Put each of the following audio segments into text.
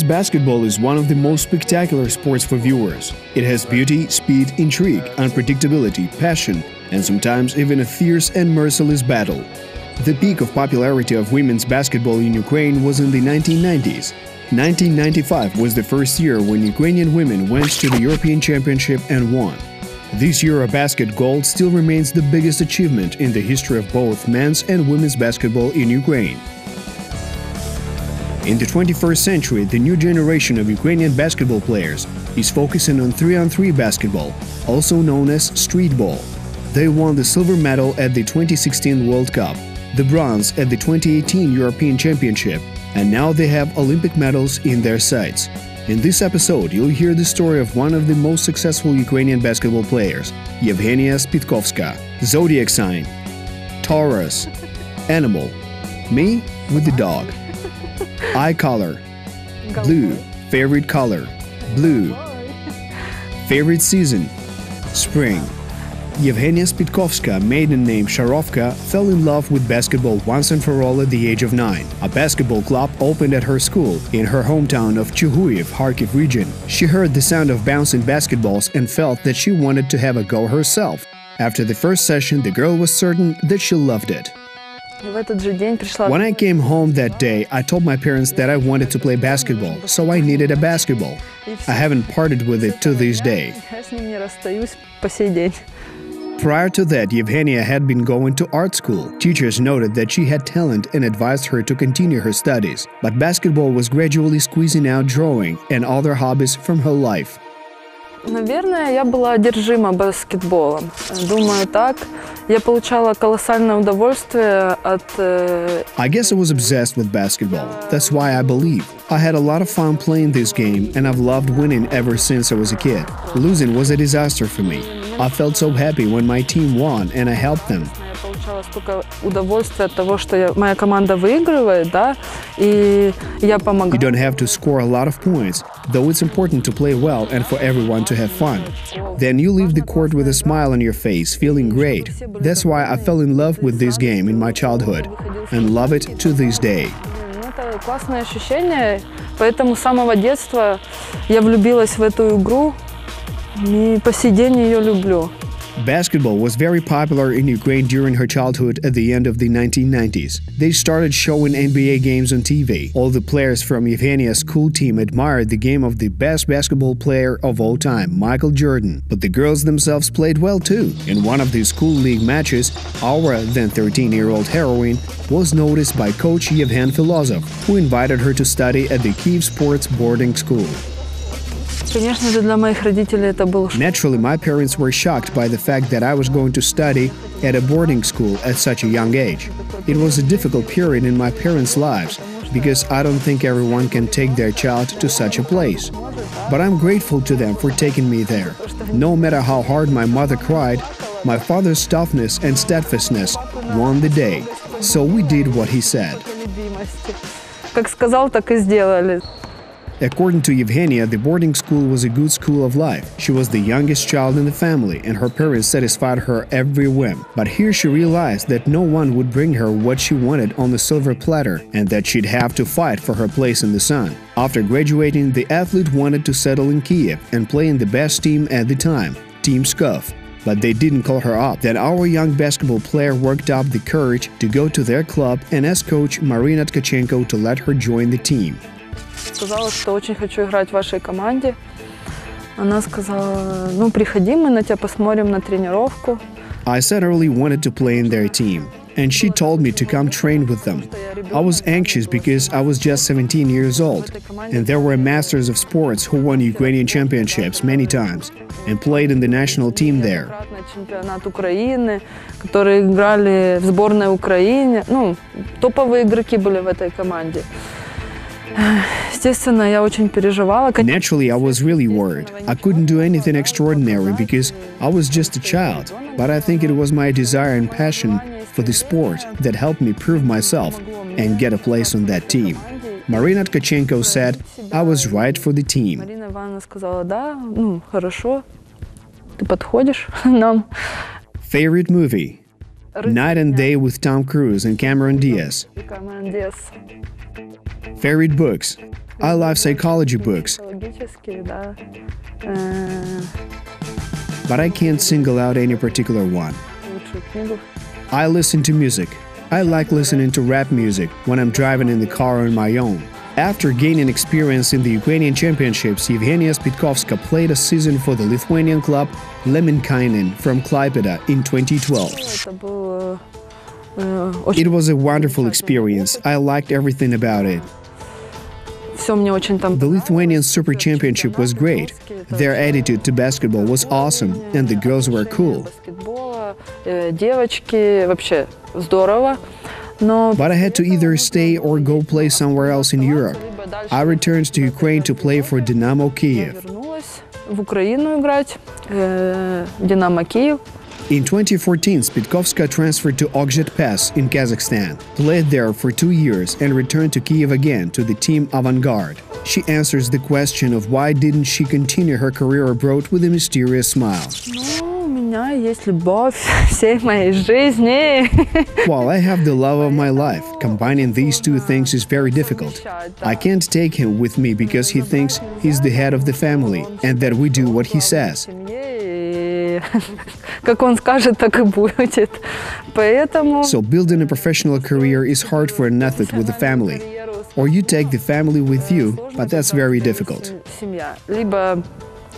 basketball is one of the most spectacular sports for viewers. It has beauty, speed, intrigue, unpredictability, passion, and sometimes even a fierce and merciless battle. The peak of popularity of women's basketball in Ukraine was in the 1990s. 1995 was the first year when Ukrainian women went to the European Championship and won. This Eurobasket gold still remains the biggest achievement in the history of both men's and women's basketball in Ukraine. In the 21st century, the new generation of Ukrainian basketball players is focusing on 3-on-3 basketball, also known as street ball. They won the silver medal at the 2016 World Cup, the bronze at the 2018 European Championship, and now they have Olympic medals in their sights. In this episode, you'll hear the story of one of the most successful Ukrainian basketball players, Yevheniya Spitkovska. Zodiac sign: Taurus. Animal: me with the dog. Eye color: blue. Favorite color: blue. Favorite season: spring. Yevheniya Spitkovska, maiden name Sharovka, fell in love with basketball once and for all at the age of 9. A basketball club opened at her school in her hometown of Chuhuiv, Kharkiv region. She heard the sound of bouncing basketballs and felt that she wanted to have a go herself. After the first session, the girl was certain that she loved it. When I came home that day, I told my parents that I wanted to play basketball, so I needed a basketball. I haven't parted with it to this day. Prior to that, Yevheniya had been going to art school. Teachers noted that she had talent and advised her to continue her studies, but basketball was gradually squeezing out drawing and other hobbies from her life. Наверное, я была одержима баскетболом. Думаю, так. Я получала колоссальное удовольствие от... I guess I was obsessed with basketball. That's why I believe. I had a lot of fun playing this game, and I've loved winning ever since I was a kid. Losing was a disaster for me. I felt so happy when my team won, and I helped them. Я получала столько удовольствия от того, что моя команда выигрывает, да, и я помогаю. You don't have to score a lot of points, though it's important to play well and for everyone to have fun. Then you leave the court with a smile on your face, feeling great. That's why I fell in love with this game in my childhood, and love it to this day. Это классное ощущение, поэтому с самого детства я влюбилась в эту игру и по сей день ее люблю. Basketball was very popular in Ukraine during her childhood at the end of the 1990s. They started showing NBA games on TV. All the players from Yevheniya's school team admired the game of the best basketball player of all time, Michael Jordan. But the girls themselves played well too. In one of the school league matches, our then 13-year-old heroine was noticed by coach Yevhen Filozov, who invited her to study at the Kyiv Sports Boarding School. Naturally, my parents were shocked by the fact that I was going to study at a boarding school at such a young age. It was a difficult period in my parents' lives, because I don't think everyone can take their child to such a place. But I'm grateful to them for taking me there. No matter how hard my mother cried, my father's toughness and steadfastness won the day. So we did what he said. Как сказал, так и сделали. According to Yevheniya, the boarding school was a good school of life. She was the youngest child in the family, and her parents satisfied her every whim. But here she realized that no one would bring her what she wanted on the silver platter, and that she'd have to fight for her place in the sun. After graduating, the athlete wanted to settle in Kyiv and play in the best team at the time, Team Skov. But they didn't call her up. Then our young basketball player worked up the courage to go to their club and ask coach Marina Tkachenko to let her join the team. Сказала, что очень хочу играть в вашей команде. Она сказала, ну приходи, мы на тебя посмотрим на тренировку. I said I really wanted to play in their team, and she told me to come train with them. I was anxious because I was just 17 years old, and there were masters of sports who won Ukrainian championships many times and played in the national team there. Чемпионат Украины, которые играли в сборной Украины. Ну, топовые игроки были в этой команде. Естественно, я очень переживала. Naturally, I was really worried. I couldn't do anything extraordinary because I was just a child. But I think it was my desire and passion for the sport that helped me prove myself and get a place on that team. Marina Tkachenko said I was right for the team. Марина Ивановна сказала, да, ну, хорошо, ты подходишь нам. Favorite movie? Night and Day with Tom Cruise and Cameron Diaz. Favorite books? I love psychology books, Психологические, да. but I can't single out any particular one. Лучшую книгу. I listen to music. I like listening to rap music when I'm driving in the car on my own. After gaining experience in the Ukrainian championships, Yevheniya Spitkovska played a season for the Lithuanian club Lemminkainen from Klaipėda in 2012. Это было очень... It was a wonderful experience. I liked everything about it. Все мне очень там... The Lithuanian Super Championship was great. Their attitude to basketball was awesome, and the girls were cool. Баскетбола, девочки, вообще здорово. Но... But I had to either stay or go play somewhere else in Europe. I returned to Ukraine to play for Dynamo Kyiv. Вернулась в Украину играть, Динамо Киев. In 2014, Spitkovska transferred to Okzhetpes in Kazakhstan, played there for 2 years, and returned to Kyiv again to the team Avangard. She answers the question of why didn't she continue her career abroad with a mysterious smile. Ну, у меня есть любовь всей моей жизни. Well, I have the love of my life. Combining these two things is very difficult. I can't take him with me because he thinks he's the head of the family and that we do what he says. Как он скажет, так и будет. Поэтому... So building a professional career is hard for an athlete with a family. Or you take the family with you, but that's very difficult. Семья. Либо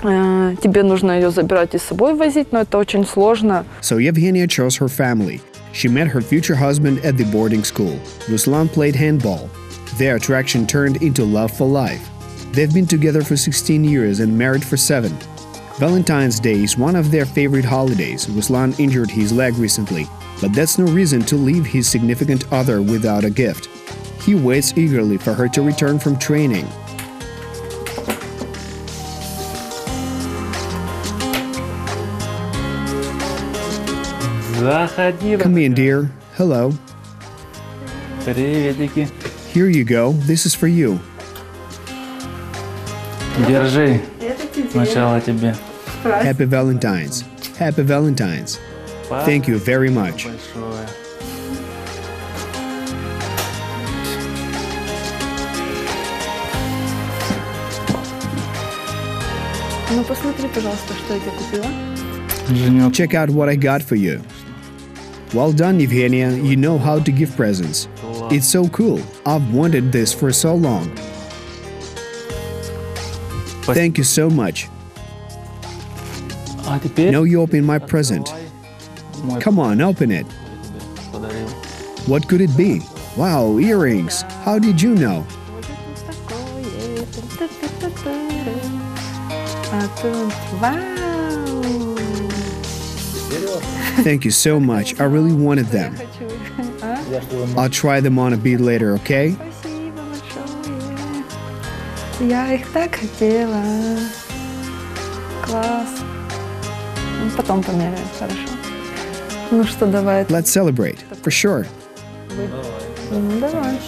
тебе нужно ее забирать и с собой возить, но это очень сложно. So Yevheniya chose her family. She met her future husband at the boarding school. Ruslan played handball. Their attraction turned into love for life. They've been together for 16 years and married for 7. Valentine's Day is one of their favorite holidays. Ruslan injured his leg recently, but that's no reason to leave his significant other without a gift. He waits eagerly for her to return from training. Come in, dear. Hello. Приветики. Here you go. This is for you. Держи. Сначала тебе. Happy Valentine's. Happy Valentine's. Thank you very much. Большое. Ну, посмотри, пожалуйста, что я тебе купила. Женек. Check out what I got for you. Well done, Yevheniya. You know how to give presents. It's so cool. I've wanted this for so long. Thank you so much. А теперь Now you open my present. мой Come on, open it. подарил. What could it be? Wow, earrings. How did you know? Вау! Thank you so much. I really wanted them. I'll try them on a bit later, okay? Спасибо большое. Я их так хотела. Класс. Ну, потом померяем, хорошо. Ну что, давай. Let's celebrate. For sure. Ну, давай.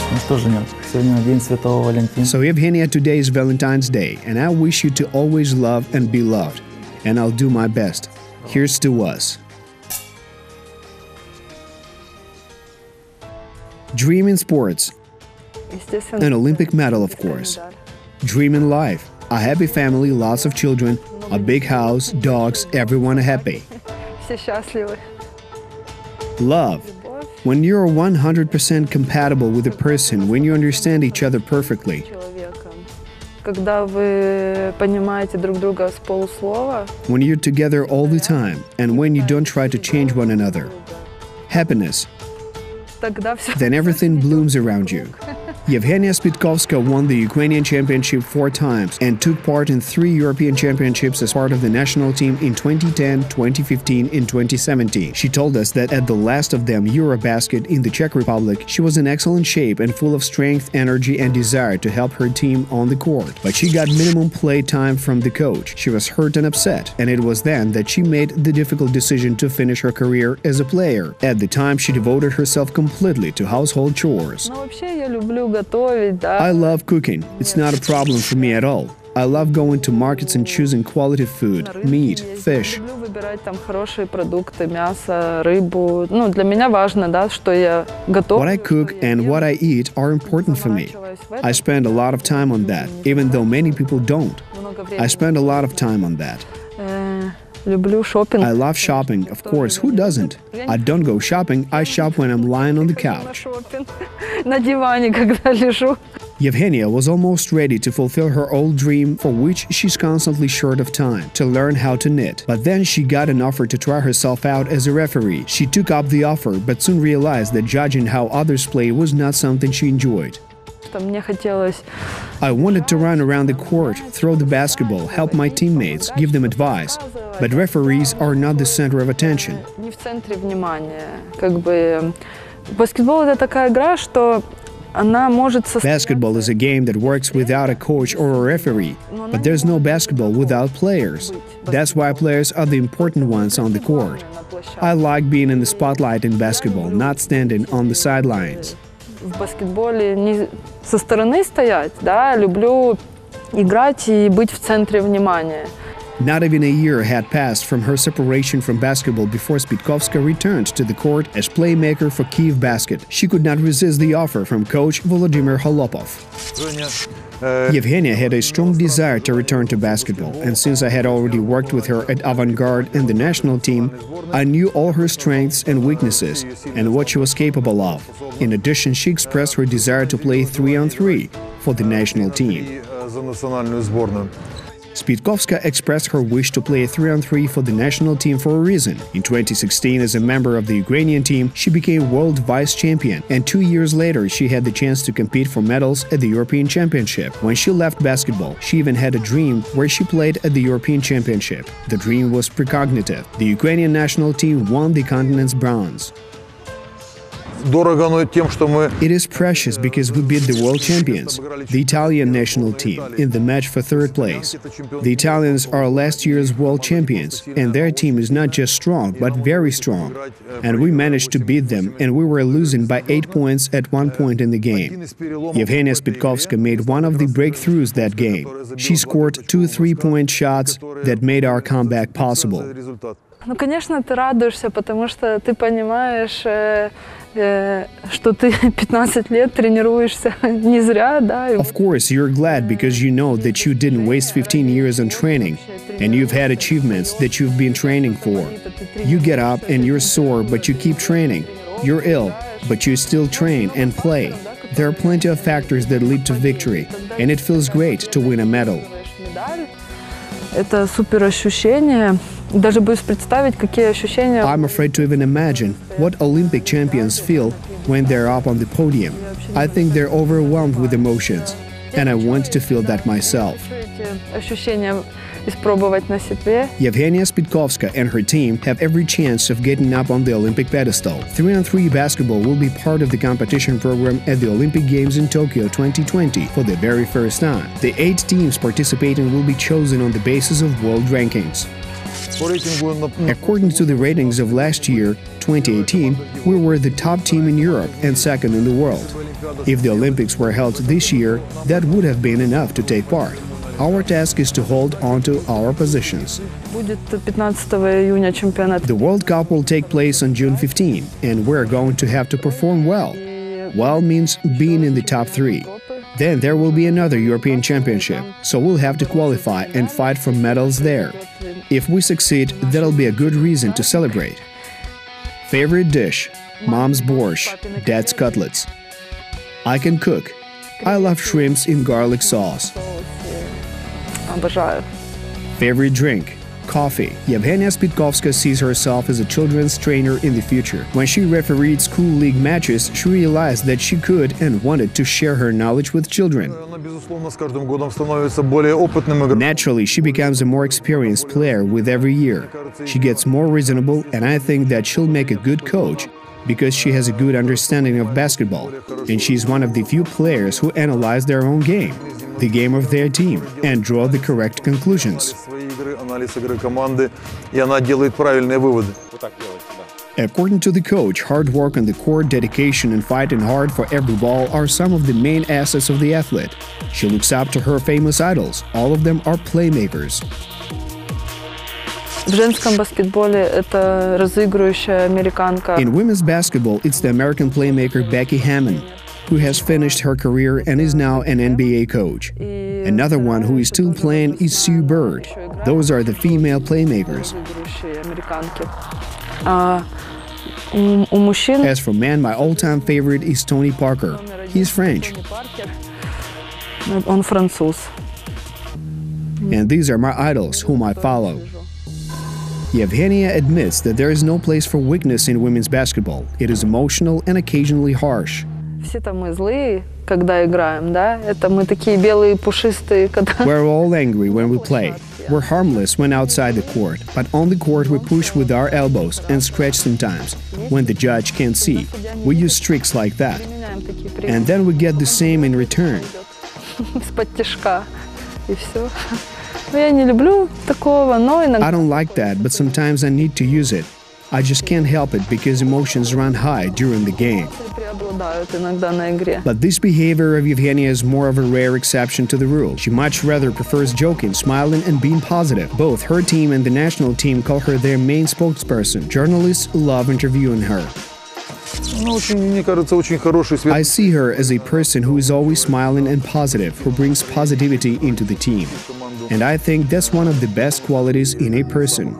Ну что, Женек, сегодня день Святого Валентина. So, Yevheniya, today is Valentine's Day, and I wish you to always love and be loved. And I'll do my best. Here's to us. Dream in sports. Естественно. An Olympic medal, of course. Dream in life. A happy family, lots of children, a big house, dogs, everyone happy. Все счастливы. Love. When you're 100% compatible with a person, when you understand each other perfectly. Человеком. Когда вы понимаете друг друга с полуслова. When you're together all the time, and when you don't try to change one another. Happiness. Тогда все. Then everything blooms around you. Yevheniya Spitkovska won the Ukrainian championship 4 times and took part in 3 European championships as part of the national team in 2010, 2015, and 2017. She told us that at the last of them, Eurobasket in the Czech Republic, she was in excellent shape and full of strength, energy, and desire to help her team on the court. But she got minimum play time from the coach. She was hurt and upset, and it was then that she made the difficult decision to finish her career as a player. At the time, she devoted herself completely to household chores. Ну, вообще я люблю готовить, да. I love cooking. It's not a problem for me at all. I love going to markets and choosing quality food, meat, fish. выбирать там хорошие продукты, мясо, рыбу. Ну, для меня важно, да, что я готовлю. What I cook and what I eat are important for me. I spend a lot of time on that, even though many people don't. I spend a lot of time on that. Люблю шопинг. I love shopping, of course, who doesn't? I don't go shopping, I shop when I'm lying on the couch. На диване, когда лежу. Yevheniya was almost ready to fulfill her old dream, for which she's constantly short of time, to learn how to knit. But then she got an offer to try herself out as a referee. She took up the offer, but soon realized that judging how others play was not something she enjoyed. Мне хотелось I wanted to run around the court, throw the basketball, help my teammates, give them advice. But referees are not the center of attention. не в центре внимания. Как бы баскетбол это такая игра, что она может Basketball is a game that works without a coach or a referee, but there's no basketball without players. That's why players are the important ones on the court. I like being in the spotlight in basketball, not standing on the sidelines. в баскетболе не со стороны стоять, да, люблю играть и быть в центре внимания. Not even a year had passed from her separation from basketball before Spitkovska returned to the court as playmaker for Kyiv Basket. She could not resist the offer from coach Volodymyr Holopov. Yevheniya had a strong desire to return to basketball, and since I had already worked with her at Avantgarde and the national team, I knew all her strengths and weaknesses and what she was capable of. In addition, she expressed her desire to play 3-on-3 for the national team. Spitkovska expressed her wish to play 3-on-3 for the national team for a reason. In 2016, as a member of the Ukrainian team, she became world vice-champion, and 2 years later she had the chance to compete for medals at the European Championship. When she left basketball, she even had a dream where she played at the European Championship. The dream was precognitive. The Ukrainian national team won the continent's bronze. It is precious because we beat the world champions, the Italian national team, in the match for third place. The Italians are last year's world champions, and their team is not just strong, but very strong. And we managed to beat them, and we were losing by 8 points at one point in the game. Yevheniya Spitkovska made one of the breakthroughs that game. She scored 2 3-point shots that made our comeback possible. Ну, конечно, ты радуешься, потому что ты понимаешь, что ты 15 лет тренируешься не зря, да. Of course, you're glad because you know that you didn't waste 15 years on training, and you've had achievements that you've been training for. You get up and you're sore, but you keep training. You're ill, but you still train and play. There are plenty of factors that lead to victory, and it feels great to win a medal. Это супер ощущение. Даже боюсь представить, какие ощущения. I'm afraid to even imagine what Olympic champions feel when they're up on the podium. I think they're overwhelmed with emotions, and I want to feel that myself. Ощущения испробовать на себе. Yevheniya Spitkovska and her team have every chance of getting up on the Olympic pedestal. 3-on-3 basketball will be part of the competition program at the Olympic Games in Tokyo 2020 for the very first time. The 8 teams participating will be chosen on the basis of world rankings. According to the ratings of last year, 2018, we were the top team in Europe and second in the world. If the Olympics were held this year, that would have been enough to take part. Our task is to hold on to our positions. Будет 15 июня чемпионат. The World Cup will take place on June 15, and we're going to have to perform well. Well means being in the top 3. Then there will be another European Championship, so we'll have to qualify and fight for medals there. If we succeed, that'll be a good reason to celebrate. Favorite dish? Mom's borscht, Dad's cutlets. I can cook. I love shrimps in garlic sauce. Обожаю. Favorite drink? Coffee. Yevheniya Spitkovska sees herself as a children's trainer in the future. When she refereed school league matches, she realized that she could and wanted to share her knowledge with children. Naturally, she becomes a more experienced player with every year. She gets more reasonable, and I think that she'll make a good coach because she has a good understanding of basketball, and she's one of the few players who analyze their own game, the game of their team, and draw the correct conclusions. According to the coach, hard work on the court, dedication, and fighting hard for every ball are some of the main assets of the athlete. She looks up to her famous idols. All of them are playmakers. В женском баскетболе это разыгрывающая американка. In women's basketball, it's the American playmaker Becky Hammon, who has finished her career and is now an NBA coach. Another one who is still playing is Sue Bird. Those are the female playmakers. As for men, my all-time favorite is Tony Parker. He's French. Он француз. And these are my idols, whom I follow. Yevheniya admits that there is no place for weakness in women's basketball. It is emotional and occasionally harsh. Все-то мы злые, когда играем, да? Это мы такие белые, пушистые, когда... We're all angry when we play. We're harmless when outside the court, but on the court we push with our elbows and scratch sometimes, when the judge can't see. We use tricks like that. And then we get the same in return. Из-под тишка. И все. Я не люблю такого, но иногда... I don't like that, but sometimes I need to use it. I just can't help it because emotions run high during the game. But this behavior of Yevheniya is more of a rare exception to the rule. She much rather prefers joking, smiling, and being positive. Both her team and the national team call her their main spokesperson. Journalists love interviewing her. I see her as a person who is always smiling and positive, who brings positivity into the team. And I think that's one of the best qualities in a person.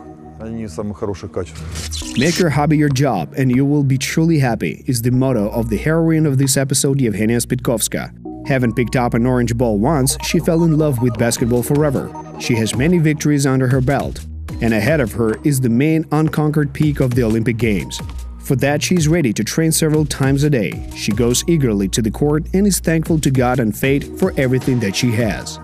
Make your hobby your job, and you will be truly happy, is the motto of the heroine of this episode, Yevheniya Spitkovska. Having picked up an orange ball once, she fell in love with basketball forever. She has many victories under her belt. And ahead of her is the main unconquered peak of the Olympic Games. For that, she is ready to train several times a day. She goes eagerly to the court and is thankful to God and fate for everything that she has.